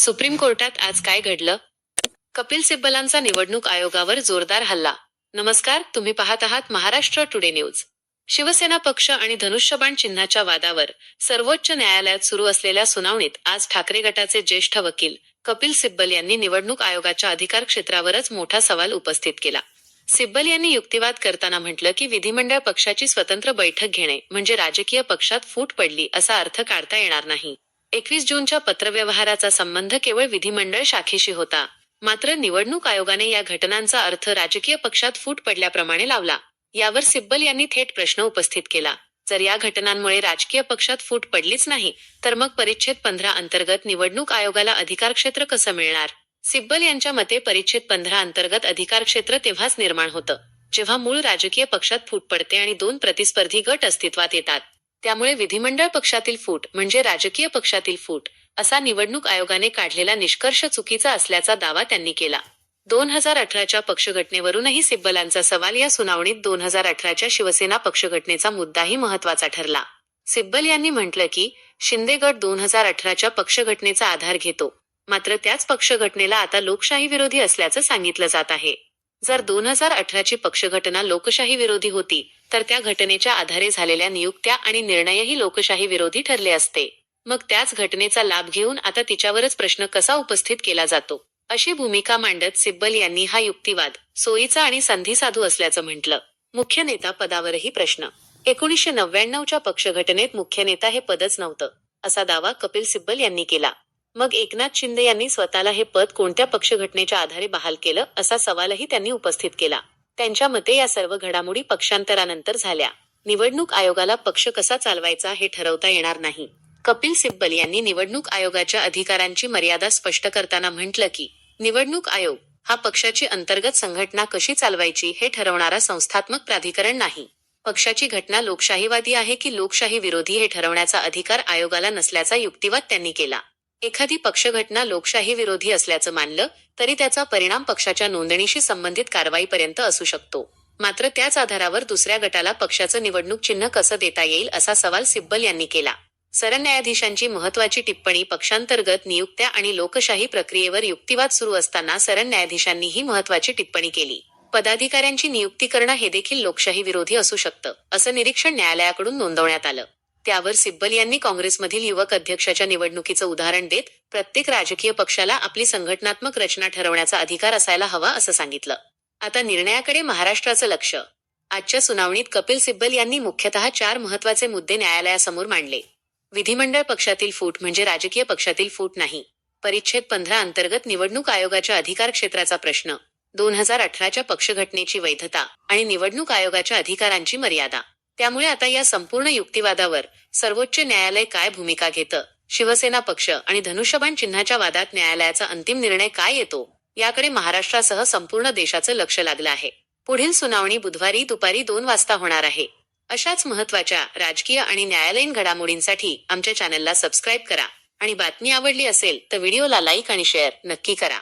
Supreme कोर्टात आज काय घडलं? कपिल सिब्बलांचा निवडणूक आयोगावर जोरदार हल्ला. नमस्कार, तुम्ही पाहत आहात महाराष्ट्र टुडे न्यूज. शिवसेना पक्ष आणि धनुष्यबाण चिन्हाच्या वादावर सर्वोच्च न्यायालयात सुरू असलेल्या सुनावणीत आज ठाकरे गटाचे ज्येष्ठ वकील कपिल सिब्बल यांनी निवडणूक आयोगाच्या अधिकार क्षेत्रावरच मोठा सवाल उपस्थित केला. सिब्बल यांनी युक्तिवाद करताना म्हटलं की विधिमंडळ पक्षाची स्वतंत्र बैठक घेणे म्हणजे राजकीय पक्षात फूट पडली असा अर्थ काढता येणार नाही. 21 जूनच्या पत्रव्यवहाराचा संबंध केवळ विधिमंडळ शाखेशी होता. मात्र निवडणूक आयोगाने या घटनांचा अर्थ राजकीय पक्षात फूट पडल्याप्रमाणे लावला. यावर सिब्बल यांनी थेट प्रश्न उपस्थित केला. जर या घटनांमुळे राजकीय पक्षात फूट पडलीच नाही, तर मग परिच्छेद 15 अंतर्गत निवडणूक आयोगाला अधिकारक्षेत्र कसं मिळणार? सिब्बल यांच्या मते परिच्छेद 15 अंतर्गत अधिकारक्षेत्र तेव्हाच निर्माण होतं, जेव्हा मूळ राजकीय पक्षात फूट पडते आणि दोन प्रतिस्पर्धी गट अस्तित्वात येतात. त्यामुळे विधिमंडळ पक्षातील फूट म्हणजे राजकीय पक्षातील फूट, असा निवडणूक आयोगाने काढलेला निष्कर्ष चुकीचा असल्याचा दावा त्यांनी केला. 2018च्या पक्षघटनेवरूनही सिब्बलांचा सवाल या सुनावणीत 2018च्या शिवसेना पक्षघटनेचा मुद्दाही महत्वाचा ठरला. सिब्बल यांनी म्हटलं की शिंदे गट 2018च्या पक्षघटनेचा आधार घेतो, मात्र त्याच पक्षघटनेला आता लोकशाही विरोधी असल्याचं सांगितलं जात आहे. जर 2018ची पक्षघटना लोकशाही विरोधी होती, तर त्या घटनेच्या आधारे झालेल्या नियुक्त्या आणि निर्णयही लोकशाही विरोधी ठरले असते. मग त्याच घटनेचा लाभ घेऊन आता तिच्यावरच प्रश्न कसा उपस्थित केला जातो, अशी भूमिका मांडत सिब्बल यांनी हा युक्तिवाद सोयीचा आणि संधिसाधू असल्याचं म्हटलं. मुख्य नेता पदावरही प्रश्न. 1999च्या पक्षघटनेत मुख्य नेता हे पदच नव्हतं, असा दावा कपिल सिब्बल यांनी केला. मग एकनाथ शिंदे यांनी स्वतःला हे पद कोणत्या पक्षघटनेच्या आधारे बहाल केलं, असा सवालही त्यांनी उपस्थित केला. त्यांच्या मते या सर्व घडामोडी पक्षांतरानंतर झाल्या. निवडणूक आयोगाला पक्ष कसा चालवायचा हे ठरवता येणार नाही. कपिल सिब्बल यांनी निवडणूक आयोगाच्या अधिकारांची मर्यादा स्पष्ट करताना म्हटलं की निवडणूक आयोग हा पक्षाची अंतर्गत संघटना कशी चालवायची हे ठरवणारा संस्थात्मक प्राधिकरण नाही. पक्षाची घटना लोकशाहीवादी आहे की लोकशाही विरोधी हे ठरवण्याचा अधिकार आयोगाला नसल्याचा युक्तिवाद त्यांनी केला. एखादी पक्षघटना लोकशाही विरोधी असल्याचं मानलं तरी त्याचा परिणाम पक्षाच्या नोंदणीशी संबंधित कारवाईपर्यंत असू शकतो. मात्र त्याच आधारावर दुसऱ्या गटाला पक्षाचं निवडणूक चिन्ह कसं देता येईल, असा सवाल सिब्बल यांनी केला. सरन्यायाधीशांची महत्वाची टिप्पणी. पक्षांतर्गत नियुक्त्या आणि लोकशाही प्रक्रियेवर युक्तिवाद सुरू असताना सरन्यायाधीशांनी ही महत्वाची टिप्पणी केली. पदाधिकाऱ्यांची नियुक्ती करणं हे देखील लोकशाही विरोधी असू शकतं, असं निरीक्षण न्यायालयाकडून नोंदवण्यात आलं. त्यावर सिब्बल यांनी काँग्रेसमधील युवक अध्यक्षाच्या निवडणुकीचं उदाहरण देत प्रत्येक राजकीय पक्षाला आपली संघटनात्मक रचना ठरवण्याचा अधिकार असायला हवा, असं सांगितलं. आता निर्णयाकडे महाराष्ट्राचं लक्ष. आजच्या सुनावणीत कपिल सिब्बल यांनी मुख्यतः 4 महत्वाचे मुद्दे न्यायालयासमोर मांडले. विधिमंडळ पक्षातील फूट म्हणजे राजकीय पक्षातील फूट नाही. परिच्छेद 15 अंतर्गत निवडणूक आयोगाच्या अधिकार क्षेत्राचा प्रश्न. 2018च्या पक्षघटनेची वैधता आणि निवडणूक आयोगाच्या अधिकारांची मर्यादा. त्यामुळे आता या संपूर्ण युक्तिवादावर सर्वोच्च न्यायालय काय भूमिका घेतं, शिवसेना पक्ष आणि धनुष्यबाण चिन्हाच्या वादात न्यायालयाचा अंतिम निर्णय काय येतो, याकडे महाराष्ट्रासह संपूर्ण देशाचं लक्ष लागलं आहे. पुढील सुनावणी बुधवारी दुपारी 2 वाजता होणार आहे. अशाच महत्त्वाच्या राजकीय आणि न्यायालयीन घडामोडींसाठी आमच्या चॅनलला सबस्क्राईब करा आणि बातमी आवडली असेल तर व्हिडिओला लाईक आणि शेअर नक्की करा.